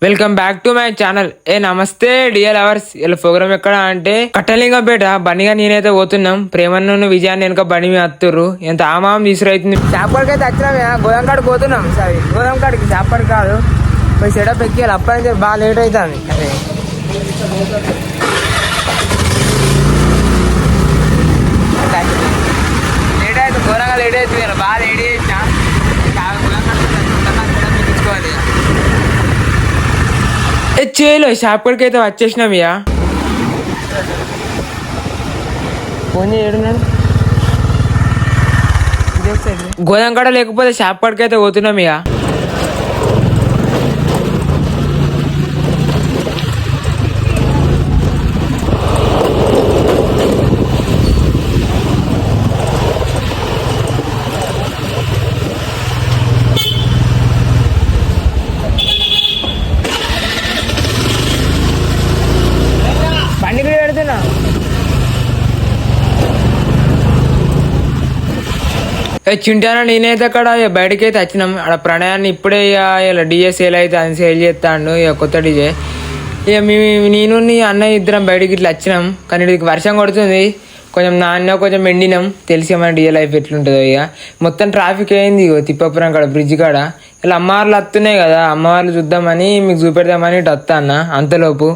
Welcome back to my channel. నమస్తే dear lovers. ఇలా programme ఎక్కడ అంటే కట్టలింగపేట బండిగా నేనైతే పోతున్నాం. ప్రేమను విజయాన్ని వెనుక బండి మీద వస్తుర్రు. ఎంత ఆమాం తీసురైతుంది. చేపడికైతే వచ్చినామే గోదాం కాడికి పోతున్నాం. సరే గోదాం కాడికి చేపడి కాదు పోయి సెటప్ ఎక్కియాలి. అప్పటి నుంచి బాగా లేట్ అవుతుంది. అదే లేట్ అవుతుంది, ఘోరంగా లేట్ అవుతుంది. బాగా లేట్ చేసిన ఎక్కించుకోవాలి. చేయలో షాప్కి అయితే వచ్చేసినాం. ఇక ఫోన్ చేయడున్నాడు. గోదాం కాడ లేకపోతే షాప్ కాడికి అయితే పోతున్నాం. ఇక చింటానా నేనైతే అక్కడ బయటకి అయితే వచ్చినాం. అక్కడ ప్రణయాన్ని ఇప్పుడే ఇలా డీజే సేల్ అయితే అని సేల్ చేస్తాడు. ఇక కొత్త డీజే. ఇక నేను నీ అన్నయ్య ఇద్దరం బయటకి ఇట్లా వచ్చినాం. కానీ ఇక్కడికి వర్షం కొడుతుంది. కొంచెం నాన్న కొంచెం ఎండినాం. తెలిసి మన డీజే లైఫ్ ఎట్లుంటుందో. ఇక మొత్తం ట్రాఫిక్ అయింది. తిప్పాపురం కాడ బ్రిడ్జ్ కాడ ఇలా అమ్మవార్లు వస్తున్నాయి కదా. అమ్మవార్లు చూద్దామని మీకు చూపెడదామని ఇటు వస్తా అన్న. అంతలోపు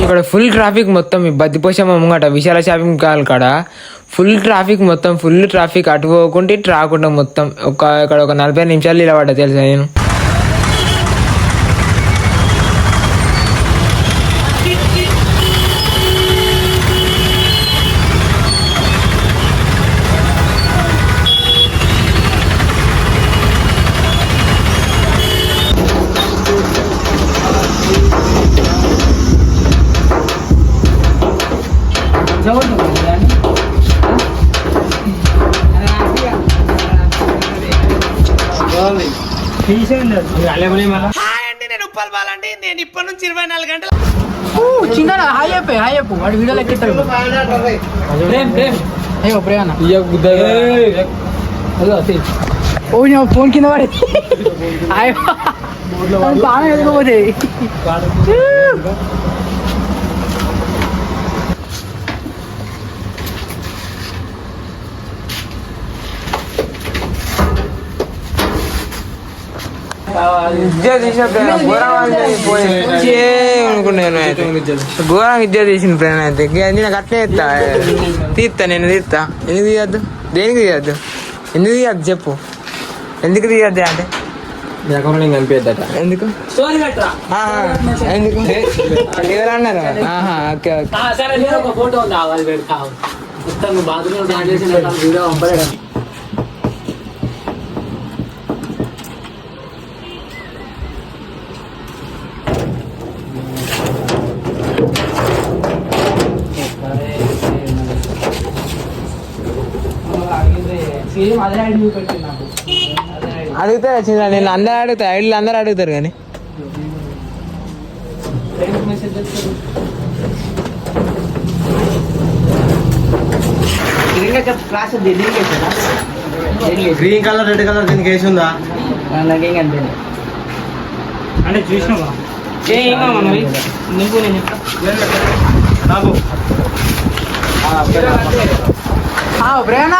ఇక్కడ ఫుల్ ట్రాఫిక్ మొత్తం. బద్దిపోసామ ముంగట విశాల షాపింగ్ కాల్ కాడ ఫుల్ ట్రాఫిక్ మొత్తం. ఫుల్ ట్రాఫిక్ అటు పోకుంటే ఇటు రాకుండా మొత్తం. ఇక్కడ ఒక 40 నిమిషాలు నిలబడ్డా తెలుసా నేను. నేను ఇప్పటి నుంచి 24 గంటలు చిన్న హాయ్ చెప్పు వాడు వీడియోలో ఎక్కిస్తాడు. ఫోన్ కింద పడి బాగా ఎదుగుపోతే ఘోరం విద్య తీసిన ప్రేరణ అయితే నేను అట్లే తీస్తా. నేను తీస్తా. ఎందుకు తీయద్దు? దేనికి తీయద్దు? ఎందుకు తీయద్దు చెప్పు, ఎందుకు తీయద్దు అంటే ఎందుకు ఎందుకు ఎవరు అన్నారు? Okay okay. ఫోటో ఉందా వాళ్ళు పెడతా మొత్తం బాత్రూమ్ డాన్స్ చేసిన వీడియో పంపలేదు. అడుగుతారు చిన్న, నేను అందరు అడుగుతా, ఐడిలు అందరు అడుగుతారు కానీ గ్రీన్ కలర్ రెడ్ కలర్ దీనికి వేసి ఉందా? అంటే చూసినా నువ్వు నేను ప్రేరణ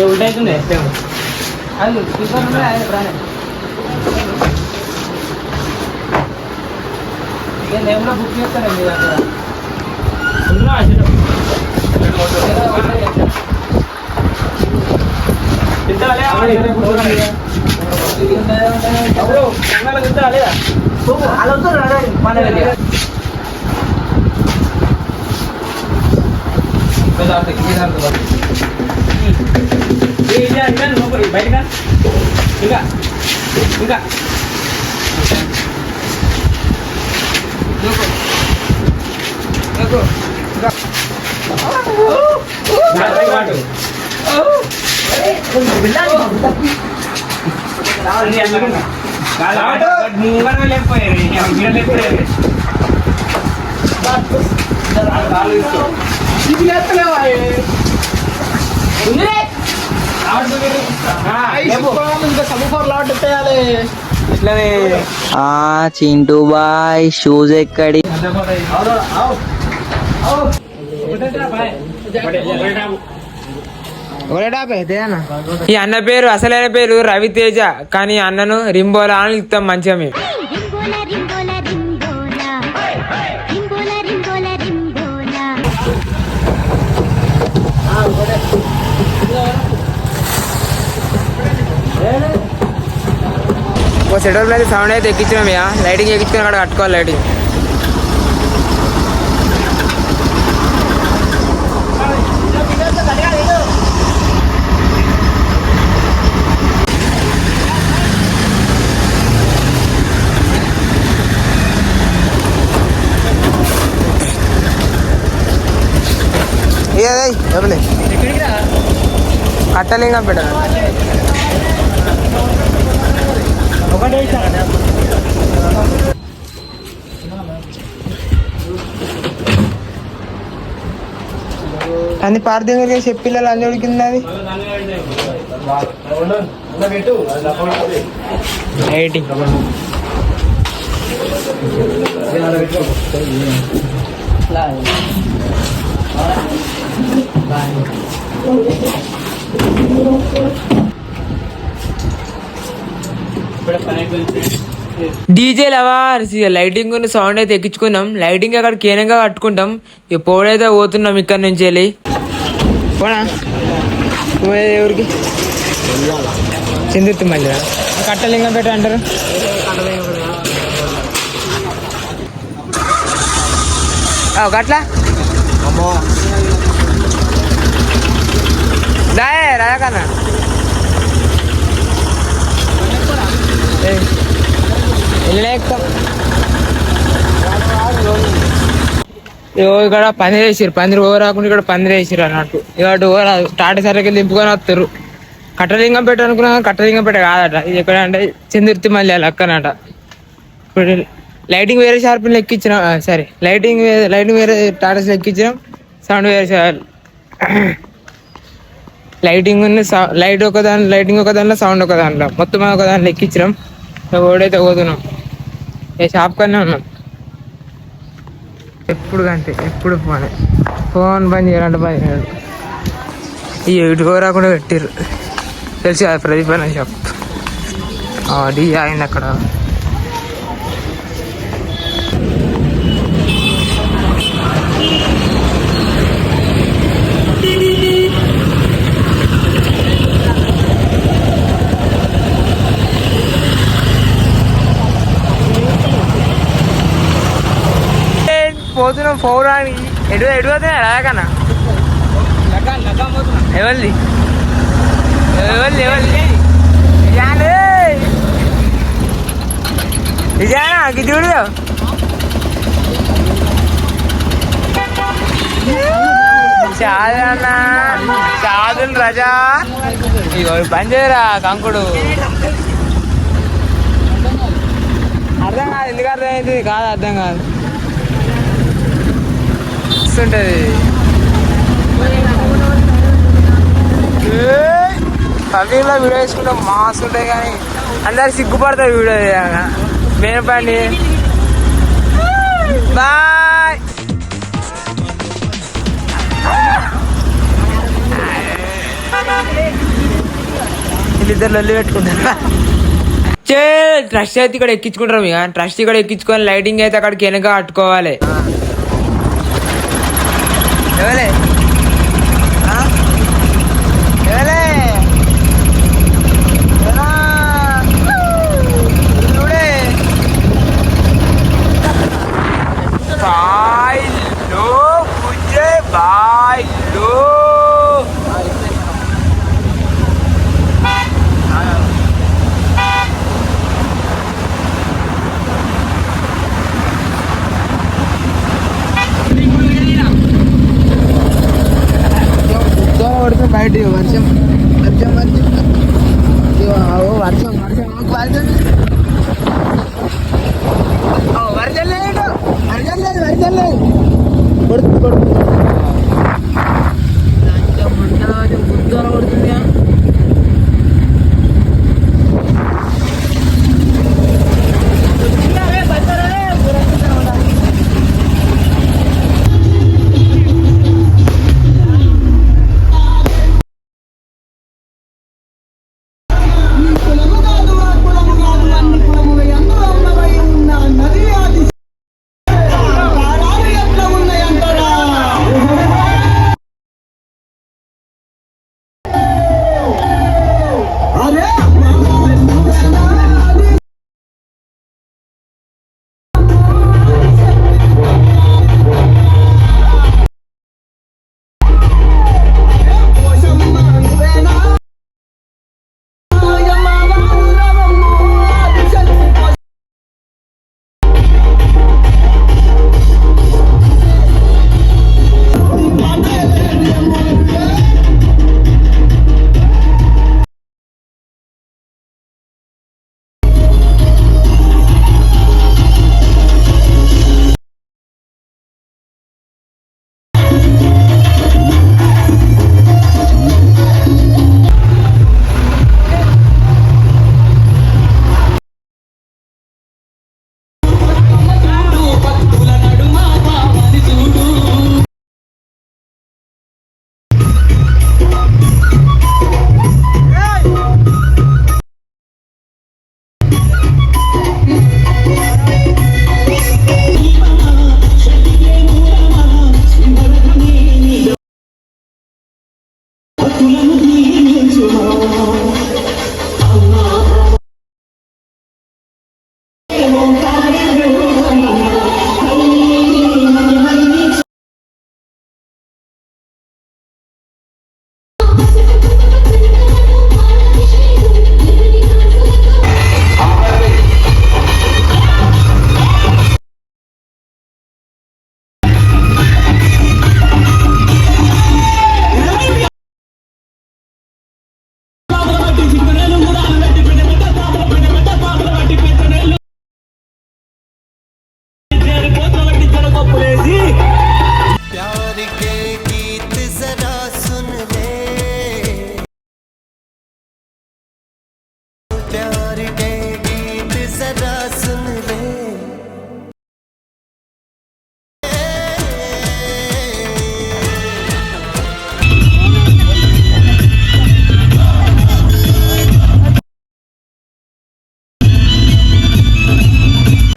ఉంటాయితుండే అది నేమ్లో బుక్ చేస్తారండి మీ దగ్గర బయటగా ఇంకా ఇంకా చింటూ బాయ్ షూస్ ఎక్కడి? ఈ అన్న పేరు అసలైన పేరు రవితేజ, కానీ అన్నను రింబోలా అని ఇస్తాం మంచిగా మేము. సెటప్ అయితే సౌండ్ అయితే ఎక్కించినాం, ఇక లైటింగ్ ఎక్కించుకుని అక్కడ కట్టుకోవాలి లైటింగ్. కట్టలింగం పెట్టాలి. అన్ని పార్థంగా చెప్పిల్లలు అంజోడి కింద అది డీజే లవర్స్ లైటింగ్ సౌండ్ అయితే ఎక్కించుకున్నాం. లైటింగ్ అక్కడ కేనంగా కట్టుకుంటాం. ఇక పోడైతే పోతున్నాం ఇక్కడ నుంచి వెళ్ళి. పోనా ఎవరికి చిందుర్తి మళ్ళీ కట్టలింగం పెట్ట అంటారు. అట్లా దాయే రాకన్నా ఇక్కడ పందిరి వేసారు. పందిరి ఓవర్ రాకుండా ఇక్కడ పందిరి వేసారు అన్నట్టు. ఇటు ఓవర్ టాటా సర్కిల్ దింపుకొని వస్తారు. కట్టలింగం పెట్ట అనుకున్నా, కట్టలింగం పెట్ట కాదట. ఇది ఎక్కడ అంటే చంద్రుర్తి మళ్ళీ అక్కనట. ఇప్పుడు లైటింగ్ వేరే షార్ప్ ఎక్కించినాం, సరే లైటింగ్ వేరే టాటాస్ ఎక్కించినాం, సౌండ్ వేరే లైటింగ్ ఉంది, లైటింగ్ ఒక దాంట్లో, సౌండ్ ఒక దాంట్లో, మొత్తం ఒక దాంట్లో ఎక్కించడం. ఓడైతే పోతున్నాం, ఏ షాప్ కన్నా ఉన్నాం. ఎప్పుడు కంటే ఎప్పుడు ఫోన్ బంద్ చేయాలంటే బంద్ చేయాలి. ఈ ఇటుకో రాకుండా పెట్టిర్రు తెలిసి అది ప్రదీప్ అన్న షాప్. డీ అయింది అక్కడ. పోతున్నాం పౌరానికి. ఎటు పోతున్నా రాకన్నా ఎవరిది విజయానా చూడు చాదన్నా చాదులు రజా పని చేయరా కంకుడు. అర్థం కాదు ఎందుకు అర్థమైంది కాదు, అర్థం కాదు ఉంటుంది. పబ్లిక్లో వీడియో వేసుకుంటాం మాస్ ఉంటాయి, కానీ అందరు సిగ్గుపడతారు వీడియో చేయాలి. మేము పండి బాయ్. వీళ్ళిద్దరు లొల్లి పెట్టుకుంటారు. ట్రస్ట్ అయితే ఇక్కడ ఎక్కించుకుంటారు. ఇక ట్రస్ట్ ఇక్కడ ఎక్కించుకొని లైటింగ్ అయితే అక్కడికి వెనక కట్టుకోవాలి. ఎవరే బాయ్లో పూజే బాయ్లో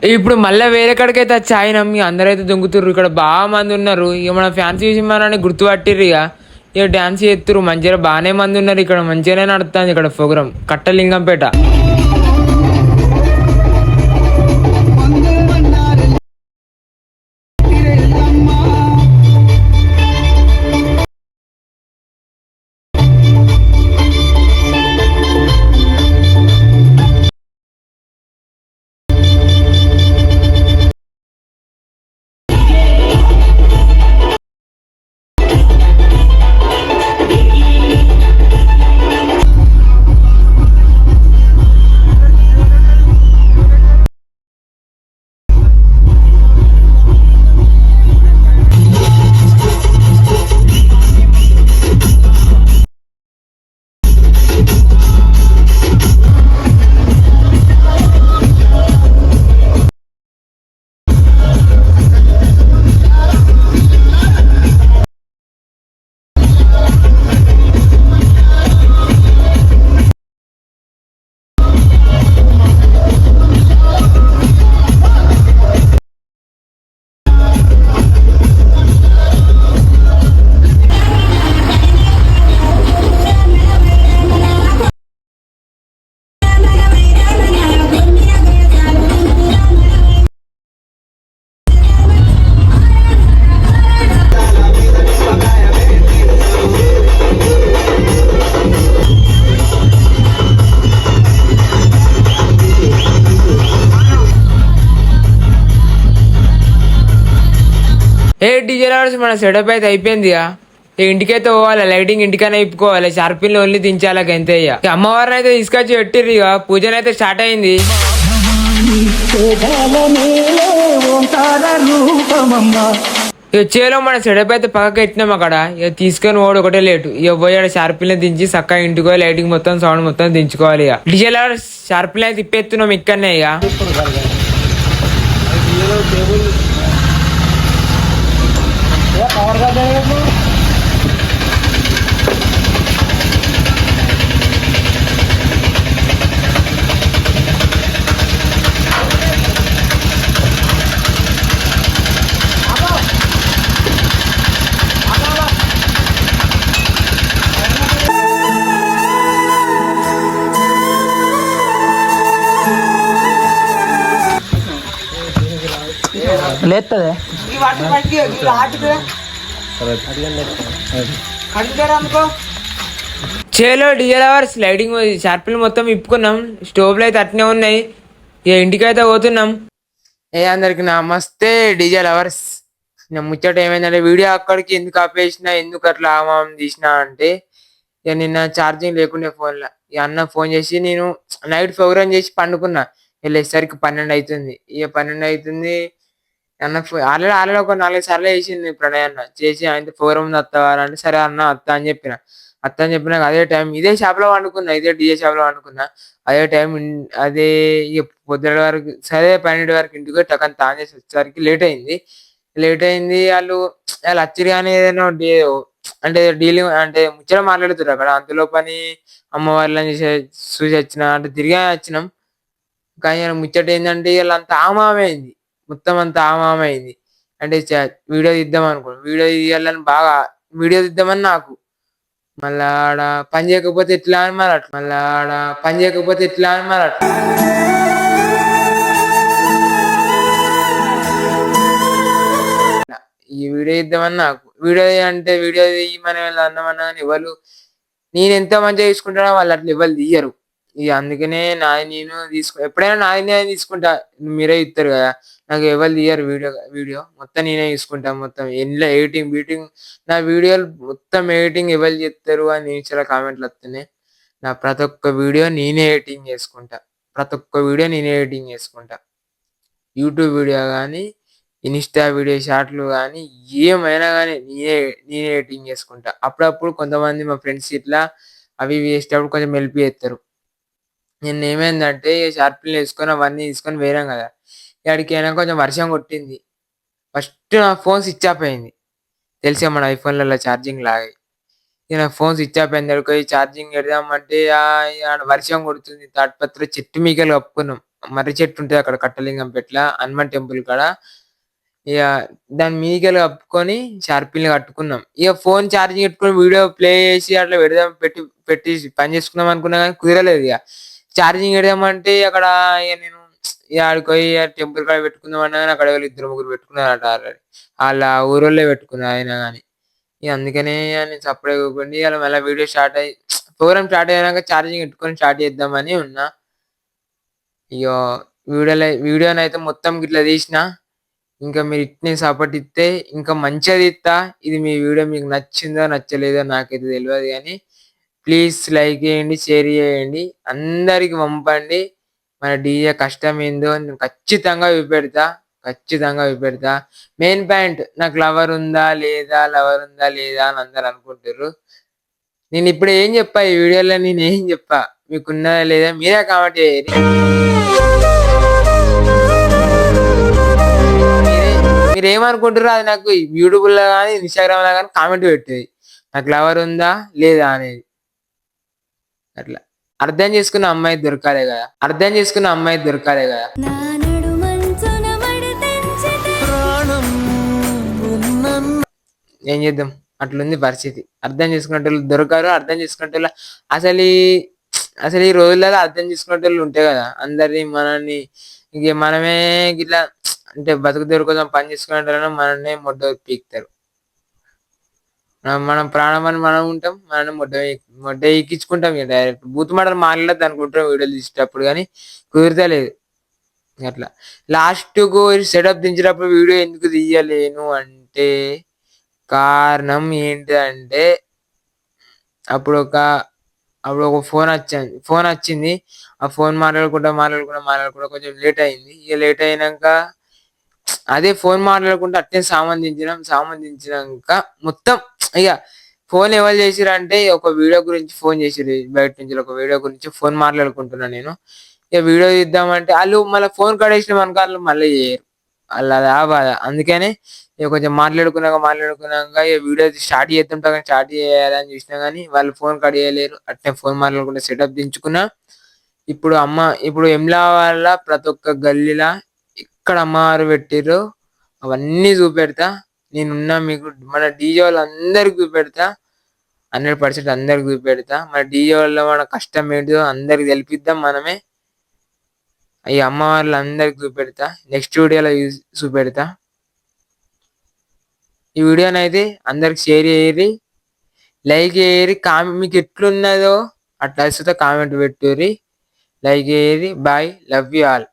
ఇప్పుడు మళ్ళీ వేరే కాడికైతే వచ్చి ఆయన మీ అందరైతే దొంగతుర్రు. ఇక్కడ బాగా మంది ఉన్నారు. ఇక మన ఫ్యాన్స్ చూసి మనని గుర్తుపట్టిర్రు. ఇక డాన్స్ చేస్తుర్రు. మంచిగా బాగానే మంది ఉన్నారు. ఇక్కడ మంచిగానే నడుస్తుంది ఇక్కడ ప్రోగ్రామ్ కట్టలింగంపేట. డీజే లవర్స్ మన సెటప్ అయితే అయిపోయింది. ఇంటికైతే పోవాలి. లైటింగ్ ఇంటికైనా ఇప్పుకోవాలి. షార్పిన్లు ఒళ్ళి దించాలకి అంతే. ఇక అమ్మవారిని అయితే తీసుకొచ్చి పెట్టిర్రు. ఇక పూజనైతే స్టార్ట్ అయింది. ఇక చేలో మన సెటప్ అయితే పక్కకి ఎట్టినాం అక్కడ. ఇక తీసుకొని ఓడి ఒకటే లేటు. ఇక పోయాడు షార్పిల్ని దించి చక్కగా ఇంటికో లైటింగ్ మొత్తం సౌండ్ మొత్తం దించుకోవాలి. ఇక డీజే లవర్స్ షార్పిల్ అయితే తిప్పేస్తున్నాం ఇక్కడనే. ఇక లేస్తుంది చేలో డీజే లవర్స్ లైటింగ్ షార్పిల్ మొత్తం ఇప్పుకున్నాం. స్టోవ్లు అయితే అట్నే ఉన్నాయి. ఇక ఇంటికైతే పోతున్నాం. అందరికి నమస్తే డీజే లవర్స్. నేను ముచ్చట ఏమైందంటే వీడియో అక్కడికి ఎందుకు ఆపేసిన, ఎందుకు అట్లా ఆమాం తీసిన అంటే ఇక నిన్న ఛార్జింగ్ లేకుండే ఫోన్లో. ఇక అన్న ఫోన్ చేసి నేను నైట్ ప్రోగ్రామ్ చేసి పండుకున్నా. వెళ్ళేసరికి 12 అవుతుంది. ఇక 12 అవుతుంది. అన్న ఆల్రెడీ ఒక 4 సార్లు చేసింది ప్రణయ్ అన్న. చేసి ఆయన ప్రోగ్రామ్ అంటే సరే అన్న అత్త అని చెప్పిన. అత్త అని చెప్పినాక అదే టైం ఇదే షాప్ లో వండుకున్నా. ఇదే డీజే షాప్ లో వండుకున్నా. అదే టైం అదే ఇక పొద్దున వరకు సరే 12 వరకు ఇంటికి టక్కని తాను చేసి వచ్చేసరికి లేట్ అయింది. వాళ్ళు వచ్చిరు కానీ ఏదైనా అంటే డీలింగ్ అంటే ముచ్చట మాట్లాడుతారు అక్కడ. అంతలో పని అమ్మవార్లని చూసి వచ్చిన అంటే తిరిగా వచ్చినాం. కానీ ముచ్చట ఏంటంటే వీళ్ళంతా ఆమామైంది. మొత్తం అంతా ఆమామైంది. అంటే వీడియో తీద్దాం అనుకున్నాం. వీడియో తీయాలని బాగా వీడియో తీద్దామని నాకు మళ్ళా ఆడ పని చేయకపోతే ఎట్లా అని మరి అట్లా ఈ వీడియో ఇద్దామని నాకు వీడియో అంటే వీడియో తీయమని వాళ్ళు అన్నామన్నా కానీ ఎవరు నేను ఎంత మంచిగా తీసుకుంటానో వాళ్ళు అట్లా ఎవరు తీయరు. ఇక అందుకనే నాది నేను ఎప్పుడైనా నాది నేను తీసుకుంటా. మీరే ఇస్తారు కదా, నాకు ఎవరు తీయరు. వీడియో మొత్తం నేనే తీసుకుంటా. మొత్తం ఇంట్లో ఎడిటింగ్ బీటింగ్ నా వీడియోలు మొత్తం ఎడిటింగ్ ఎవరు చేస్తారు అని నేను చాలా కామెంట్లు వస్తున్నాయి. నా ప్రతి ఒక్క వీడియో నేనే ఎడిటింగ్ చేసుకుంటా. యూట్యూబ్ వీడియో కానీ ఇన్స్టా వీడియో షార్ట్లు కానీ ఏమైనా కానీ నేనే ఎడిటింగ్ చేసుకుంటా. అప్పుడప్పుడు కొంతమంది మా ఫ్రెండ్స్ ఇట్లా అవి వేసేటప్పుడు కొంచెం హెల్ప్ చేస్తారు. నేను ఏమైందంటే షార్ప్లు వేసుకొని అవన్నీ తీసుకొని వేరాం కదా. ఎక్కడికైనా కొంచెం వర్షం కొట్టింది. ఫస్ట్ నా ఫోన్ స్విచ్ ఆఫ్ అయింది. తెలిసే మన ఐఫోన్లలో ఛార్జింగ్ లాగాయి. ఇక నా ఫోన్ స్విచ్ ఆఫ్ అయింది. అక్కడికి ఛార్జింగ్ పెడదామంటే ఆడ వర్షం కొడుతుంది. తాటిపత్రి చెట్టు మీకలు కప్పుకున్నాం. మర్రి చెట్టు ఉంటుంది అక్కడ కట్టలింగం పెట్ల హనుమాన్ టెంపుల్ కాడ. ఇక దాని మీదికెళ్ళి కప్పుకొని షార్పిల్ని కట్టుకున్నాం. ఇక ఫోన్ ఛార్జింగ్ పెట్టుకొని వీడియో ప్లే చేసి అట్లా పెడదాం పెట్టి పని చేసుకుందాం అనుకున్నా కానీ కుదరలేదు. ఇక ఛార్జింగ్ పెడదామంటే అక్కడ ఇక నేను ఇక ఆడికి పోయి టెంపుల్ కాడ పెట్టుకుందాం అన్నా కానీ అక్కడ వాళ్ళు 2-3 పెట్టుకున్నారట ఆల్రెడీ. వాళ్ళ ఊరోళ్ళే పెట్టుకున్నారు అయినా కానీ. ఇక అందుకనే నేను సపరేట్ ఇవ్వకండి అలా మళ్ళీ వీడియో స్టార్ట్ అయ్యి ప్రోగ్రామ్ స్టార్ట్ అయ్యాక ఛార్జింగ్ పెట్టుకొని స్టార్ట్ చేద్దామని ఉన్నా. ఇక వీడియోనైతే మొత్తం ఇట్లా తీసిన. ఇంకా మీరు ఇట్నే సపోర్ట్ ఇస్తే ఇంకా మంచిగా తీస్తా. ఇది మీ వీడియో మీకు నచ్చిందో నచ్చలేదో నాకైతే తెలియదు కానీ ప్లీజ్ లైక్ చేయండి, షేర్ చేయండి, అందరికి పంపండి. మన డీజే కష్టం ఏందో నేను ఖచ్చితంగా చూపెడతా. మెయిన్ పాయింట్, నాకు లవర్ ఉందా లేదా అని అందరు అనుకుంటారు. నేను ఇప్పుడు ఏం చెప్పా ఈ వీడియోలో, నేను ఏం చెప్పా మీకున్నదా లేదా మీరే కామెంట్ చేయండి. మీరు ఏమనుకుంటారో అది నాకు యూట్యూబ్ లో కానీ ఇన్స్టాగ్రామ్ లో కానీ కామెంట్ పెట్టేది, నాకు లవర్ ఉందా లేదా అనేది. అట్లా అర్థం చేసుకున్న అమ్మాయి దొరకాలే కదా. ఏం చేద్దాం, అట్లుంది పరిస్థితి. అర్థం చేసుకునేటోళ్ళు దొరకారు. అర్థం చేసుకునేటోళ్ళు అసలు ఈ రోజులలో అర్థం చేసుకునేటోళ్ళు ఉంటాయి కదా. అందరినీ మనల్ని ఇక మనమే ఇట్లా అంటే బతుకు దొరకదాం పని చేసుకునేటోళ్ళని మనల్ని మొడ్డ పీకుతారు. మనం ప్రాణం అని మనం ఉంటాం, మనల్ని మొడ్డ ఎక్కించుకుంటాం. ఇక డైరెక్ట్ బూత్ మాటలు మాట్లాడద్దు అనుకుంటాం వీడియోలు తీసేటప్పుడు, కానీ కుదరతలేదు. అట్లా లాస్ట్ కు సెటప్ దించేటప్పుడు వీడియో ఎందుకు తీయలేను అంటే కారణం ఏంటిదంటే అప్పుడు ఒక ఫోన్ వచ్చింది. ఆ ఫోన్ మాట్లాడుకుంటా కొంచెం లేట్ అయింది. ఇక లేట్ అయినాక అదే ఫోన్ మాట్లాడుకుంటే అట్నే సామాన్ మొత్తం ఇక ఫోన్ ఎవరు చేసిరు అంటే ఒక వీడియో గురించి ఫోన్ చేసిరు. బయట నుంచి ఒక వీడియో గురించి ఫోన్ మాట్లాడుకుంటున్నా నేను. ఇక వీడియో తీద్దామంటే వాళ్ళు మళ్ళీ ఫోన్ కడేసిన అనుకో వాళ్ళు మళ్ళీ చేయరు. వాళ్ళు అది ఆ బాధ. అందుకనే ఇక కొంచెం మాట్లాడుకున్నాక ఇక వీడియో స్టార్ట్ చేస్తుంటా కానీ స్టార్ట్ చేయాలని చూసినా కానీ వాళ్ళు ఫోన్ కట్ చేయలేరు. అట్నే ఫోన్ మాట్లాడుకుంటే సెటప్ దించుకున్నా. ఇప్పుడు ఎమ్లా వాళ్ళ ప్రతి ఒక్క గల్లీలా ఎక్కడ అమ్మవారు పెట్టిర్రో అవన్నీ చూపెడతా. నేనున్నా మీకు మన డీజే వాళ్ళు అందరికి చూపెడతా. 100% అందరికి చూపెడతా. మన డీజే వాళ్ళ మన కష్టం ఏంటిదో అందరికి తెలిపిద్దాం మనమే. ఈ అమ్మవార్లు అందరికి చూపెడతా. నెక్స్ట్ వీడియోలో చూపెడతా. ఈ వీడియోనైతే అందరికి షేర్ చేయరి, లైక్ చేయరి. మీకు ఎట్లున్నదో అట్లా కామెంట్ పెట్టుర్రి, లైక్ చేయరి. Bye, love you all.